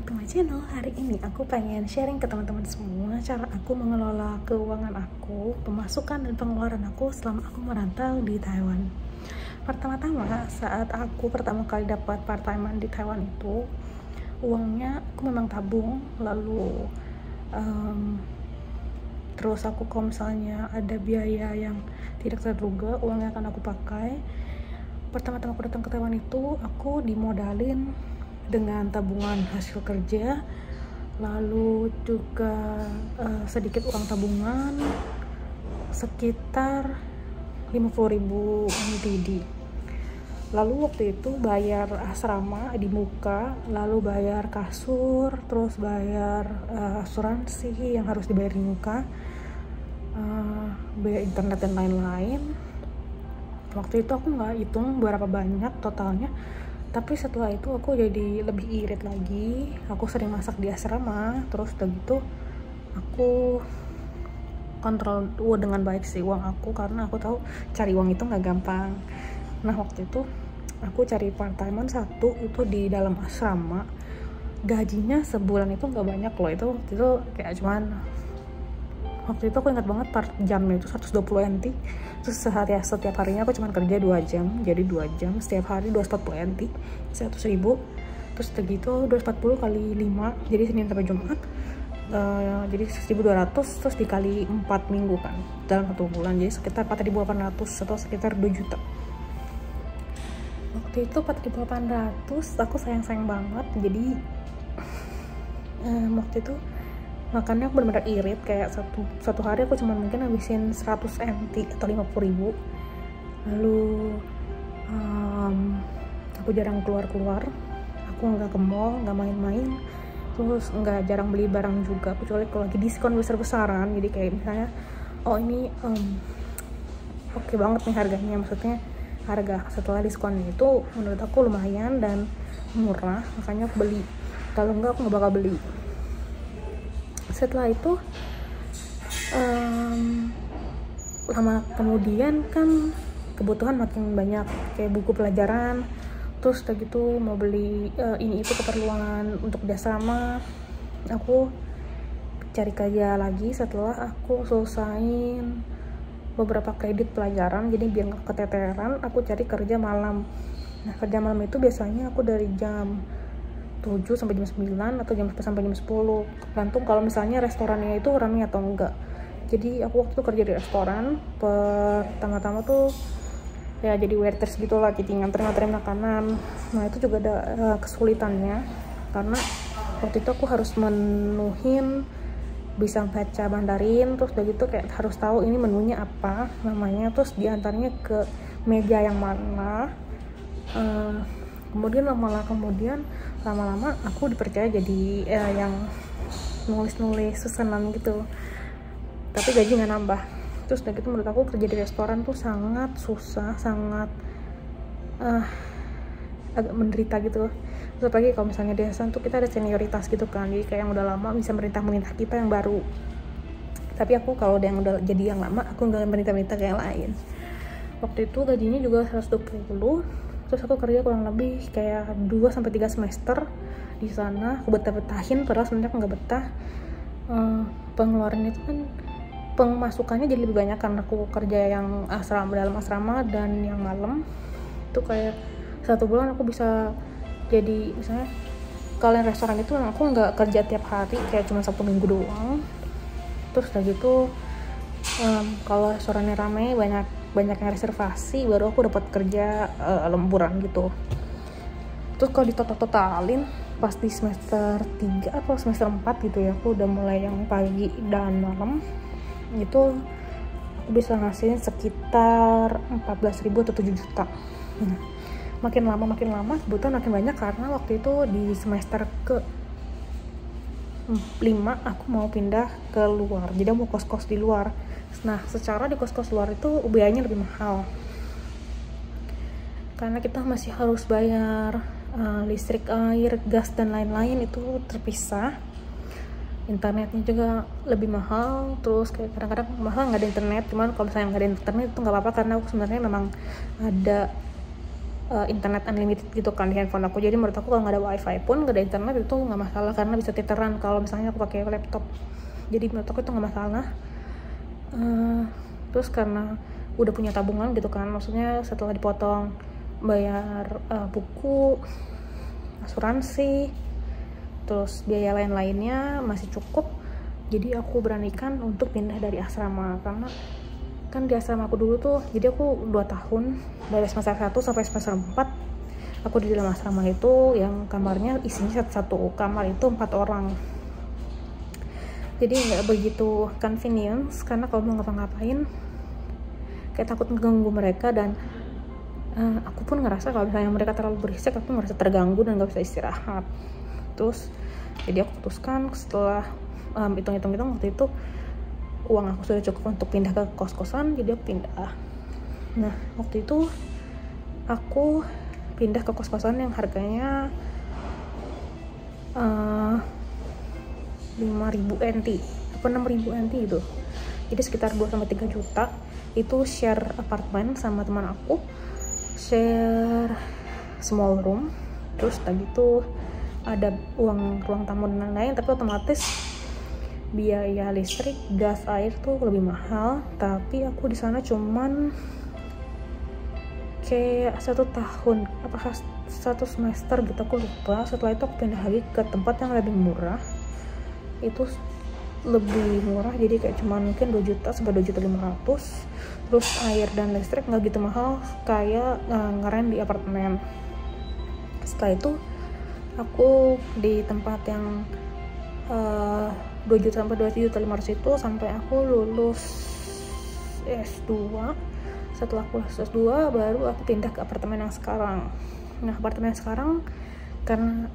to my channel. Hari ini aku pengen sharing ke teman-teman semua cara aku mengelola keuangan aku, pemasukan dan pengeluaran aku selama aku merantau di Taiwan. Pertama-tama, saat aku pertama kali dapat part-timean di Taiwan itu, uangnya aku memang tabung, lalu terus aku kalau misalnya ada biaya yang tidak terduga, uangnya akan aku pakai. Pertama-tama aku datang ke Taiwan itu, aku dimodalin dengan tabungan hasil kerja, lalu juga sedikit uang tabungan sekitar 50.000 NTD. Lalu waktu itu bayar asrama di muka, lalu bayar kasur, terus bayar asuransi yang harus dibayar di muka, bayar internet dan lain-lain. Waktu itu aku nggak hitung berapa banyak totalnya, tapi setelah itu aku jadi lebih irit lagi. Aku sering masak di asrama, terus udah gitu aku kontrol dengan baik sih uang aku, karena aku tahu cari uang itu nggak gampang. Nah waktu itu aku cari part-timean satu itu di dalam asrama, gajinya sebulan itu nggak banyak loh, itu waktu itu kayak cuman, waktu itu aku ingat banget per jamnya itu 120 NT. Terus setiap harinya aku cuma kerja 2 jam, jadi 2 jam setiap hari 240 NT, 100.000. Terus segitu 240 kali 5, jadi Senin sampai Jumat, jadi 1.200, terus dikali 4 minggu kan dalam 1 bulan, jadi sekitar 4.800 atau sekitar 2 juta. Waktu itu 4.800 aku sayang banget. Jadi waktu itu makannya aku benar-benar irit, kayak satu hari aku cuma mungkin habisin 100 NT atau 50.000. Lalu aku jarang keluar, aku nggak ke mall, nggak main-main, terus jarang beli barang juga, kecuali kalau lagi diskon besar-besaran. Jadi kayak misalnya, oh ini oke banget nih harganya, maksudnya harga setelah diskon itu menurut aku lumayan dan murah, makanya aku beli. Kalau enggak aku nggak bakal beli. Setelah itu lama kemudian kan kebutuhan makin banyak, kayak buku pelajaran, terus udah gitu mau beli ini itu keperluan untuk di asrama. Aku cari kerja lagi setelah aku selesaiin beberapa kredit pelajaran, jadi biar nggak keteteran aku cari kerja malam. Nah kerja malam itu biasanya aku dari jam 7 sampai jam 9 atau jam sampai jam 10, tergantung kalau misalnya restorannya itu ramai atau enggak. Jadi aku waktu itu kerja di restoran, pertama-tama tuh ya jadi waiters gitu lah, jadi nganterin makanan. Nah itu juga ada kesulitannya, karena waktu itu aku harus menuhin bisa baca Mandarin, terus udah gitu kayak harus tahu ini menunya apa namanya, terus diantarnya ke meja yang mana. Kemudian lama-lama aku dipercaya jadi yang nulis pesanan gitu, tapi gaji nggak nambah. Terus udah gitu menurut aku kerja di restoran tuh sangat susah, sangat agak menderita gitu. Terus apalagi kalau misalnya di restoran tuh kita ada senioritas gitu kan, jadi kayak yang udah lama bisa merintah kita yang baru. Tapi aku kalau yang udah jadi yang lama, aku nggak merintah kayak yang lain. Waktu itu gajinya juga 120. Terus aku kerja kurang lebih kayak 2-3 semester di sana. Aku betah-betahin, padahal sebenarnya aku nggak betah. Pengeluaran itu kan, pemasukannya jadi lebih banyak karena aku kerja yang dalam asrama dan yang malam. Itu kayak 1 bulan aku bisa jadi, misalnya kalau yang restoran itu aku nggak kerja tiap hari, kayak cuma 1 minggu doang. Terus udah gitu kalau restorannya ramai, banyak yang reservasi, baru aku dapat kerja lemburan gitu. Terus kalau ditotalin pas di semester 3 atau semester 4 gitu ya, aku udah mulai yang pagi dan malam, itu aku bisa ngasihin sekitar 14.000 atau 7 juta. Makin lama kebutuhan makin banyak, karena waktu itu di semester ke 5 aku mau pindah ke luar, jadi mau kos-kos di luar. Nah secara di kos-kos luar itu biayanya lebih mahal, karena kita masih harus bayar listrik, air, gas dan lain-lain itu terpisah. Internetnya juga lebih mahal, terus kayak kadang-kadang mahal nggak ada internet. Cuman kalau misalnya nggak ada internet itu nggak apa-apa, karena aku sebenarnya memang ada internet unlimited gitu kan di handphone aku. Jadi menurut aku kalau nggak ada wifi pun, nggak ada internet itu nggak masalah karena bisa titeran kalau misalnya aku pakai laptop. Jadi menurut aku itu nggak masalah. Terus karena udah punya tabungan gitu kan, maksudnya setelah dipotong bayar buku, asuransi, terus biaya lain-lainnya masih cukup. Jadi aku beranikan untuk pindah dari asrama, karena kan di asrama aku dulu tuh, jadi aku 2 tahun dari semester 1 sampai semester 4 aku di dalam asrama itu yang kamarnya isinya satu kamar itu 4 orang. Jadi nggak begitu convenience, karena kalau mau ngapa-ngapain kayak takut mengganggu mereka, dan aku pun ngerasa kalau misalnya mereka terlalu berisik aku ngerasa terganggu dan nggak bisa istirahat. Terus jadi aku putuskan setelah hitung-hitung waktu itu uang aku sudah cukup untuk pindah ke kos-kosan, jadi aku pindah. Nah waktu itu aku pindah ke kos-kosan yang harganya 5.000 NT apa 6.000 NT gitu, jadi sekitar 2-3 juta. Itu share apartemen sama teman aku, share small room, terus udah gitu ada ruang tamu dan lain-lain, tapi otomatis biaya listrik, gas, air tuh lebih mahal. Tapi aku di sana cuman kayak 1 tahun apa 1 semester gitu, aku lupa. Setelah itu aku pindah lagi ke tempat yang lebih murah, itu lebih murah, jadi kayak cuman mungkin 2 juta sampai 2.500.000. Terus air dan listrik nggak gitu mahal kayak ngeren di apartemen. Setelah itu aku di tempat yang 2 juta sampai 2.500.000 itu sampai aku lulus S2. Setelah aku lulus S2 baru aku pindah ke apartemen yang sekarang. Nah apartemen yang sekarang karena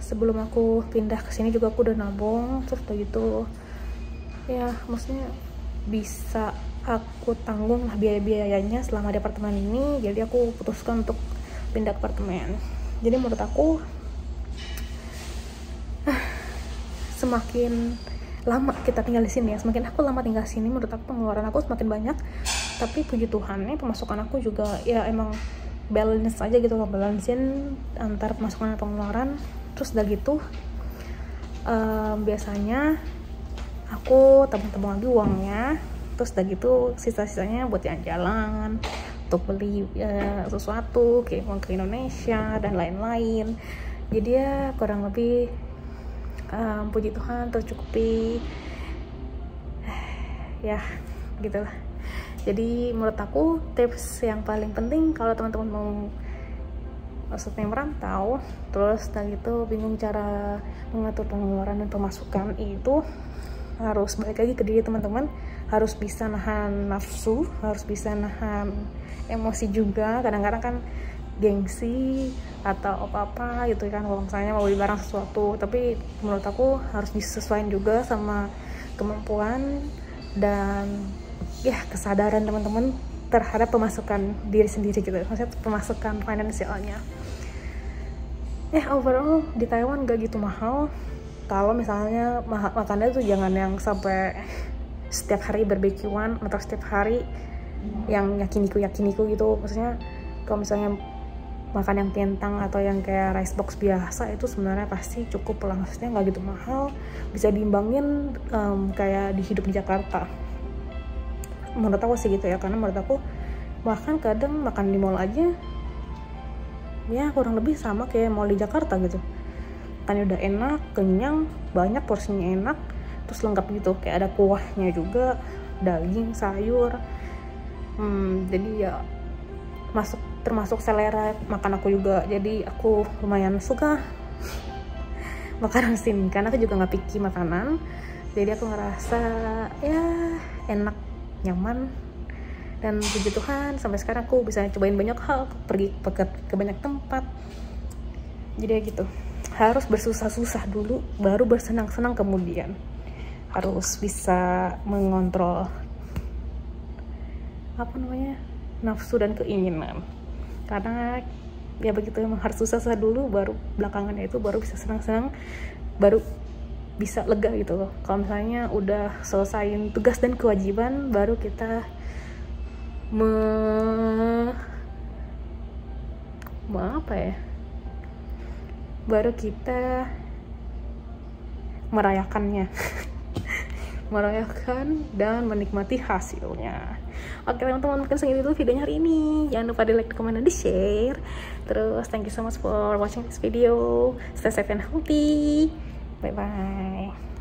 sebelum aku pindah ke sini juga aku udah nabung, terus udah gitu ya maksudnya bisa aku tanggung lah biaya-biayanya selama di apartemen ini. Jadi aku putuskan untuk pindah ke apartemen. Jadi menurut aku semakin lama kita tinggal di sini ya, semakin aku lama tinggal di sini, menurut aku pengeluaran aku semakin banyak. Tapi puji Tuhan nih pemasukan aku juga ya emang balance aja gitu loh, balancein antar pemasukan dan pengeluaran. Terus udah gitu biasanya aku tabung-tabung lagi uangnya, terus udah gitu sisa-sisanya buat jalan-jalan, untuk beli sesuatu kayak mau ke Indonesia dan lain-lain. Jadi ya kurang lebih puji Tuhan tercukupi ya gitulah. Jadi menurut aku tips yang paling penting kalau teman-teman mau maksudnya merantau terus dan gitu bingung cara mengatur pengeluaran dan pemasukan, itu harus balik lagi ke diri teman-teman, harus bisa nahan nafsu, harus bisa nahan emosi juga. Kadang-kadang kan gengsi atau apa-apa gitu kan kalau misalnya mau beli barang sesuatu, tapi menurut aku harus disesuaikan juga sama kemampuan dan ya kesadaran teman-teman terhadap pemasukan diri sendiri gitu, maksudnya pemasukan finansialnya. Overall di Taiwan gak gitu mahal. Kalau misalnya makannya tuh jangan yang sampai setiap hari barbekyuan atau setiap hari yang yakiniku gitu. Maksudnya kalau misalnya makan yang kentang atau yang kayak rice box biasa itu sebenarnya pasti cukup lah, maksudnya nggak gitu mahal, bisa diimbangin kayak di hidup di Jakarta. Menurut aku sih gitu ya, karena menurut aku bahkan kadang makan di mall aja ya kurang lebih sama kayak mall di Jakarta gitu. Makannya udah enak, kenyang, banyak porsinya enak, terus lengkap gitu, kayak ada kuahnya juga, daging, sayur. Jadi ya termasuk selera makan aku juga, jadi aku lumayan suka makanan sini karena aku juga nggak picky makanan. Jadi aku ngerasa ya enak, nyaman, dan puji Tuhan sampai sekarang aku bisa cobain banyak hal, pergi ke banyak tempat. Jadi ya gitu, harus bersusah-susah dulu baru bersenang-senang kemudian. Harus bisa mengontrol nafsu dan keinginan, karena ya begitu, emang harus susah dulu baru belakangannya itu baru bisa senang-senang, baru bisa lega gitu loh. Kalau misalnya udah selesaiin tugas dan kewajiban baru kita apa ya, baru kita merayakannya. Merayakan dan menikmati hasilnya. Oke teman-teman, mungkin segitu dulu videonya hari ini. Jangan lupa di like, di comment, dan di share. Terus thank you so much for watching this video. Stay safe and healthy. Bye bye.